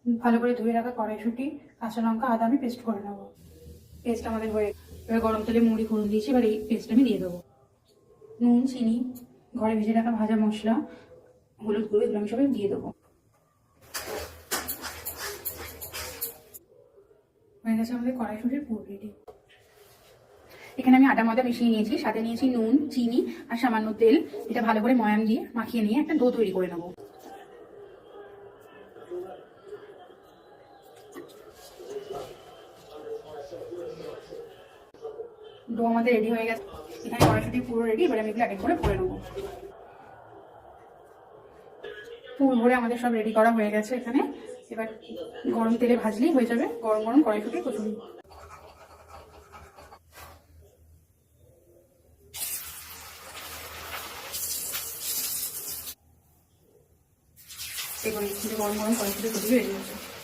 ভালো করে ধুয়ে রাখা কড়াইশুঁটি, কাঁচা লঙ্কা, আদা আমি পেস্ট করে নেবো। পেস্ট আমাদের হয়ে, এবার গরম তেলে মুড়ি ফোড়ন দিয়েছি, এবার এই পেস্ট আমি দিয়ে দেবো। নুন, চিনি, ঘরে ভেজে রাখা ভাজা মশলা, হলুদ গুঁড়ো, এগুলো আমি সবাই দিয়ে দেবো। হয়ে গেছে আমাদের কড়াইশুঁটির পুর রেডি। এখানে আমি আটা ময়দা মিশিয়ে নিয়েছি, সাথে নিয়েছি নুন, চিনি আর সামান্য তেল। এটা ভালো করে ময়াম দিয়ে মাখিয়ে নিয়ে একটা ডো তৈরি করে নেবো। ডো আমাদের রেডি হয়ে গেছে। এখানে কড়াইশুঁটি পুরো রেডি, এবার আমি এগুলো এক এক করে ভরে নেবো। পুর ভরে আমাদের সব রেডি করা হয়ে গেছে। এখানে এবার গরম তেলে ভাজলেই হয়ে যাবে গরম গরম কড়াইশুঁটির কচুরি। এই গরম গরম কড়াইশুঁটির কচুরি রেডি হয়েছে।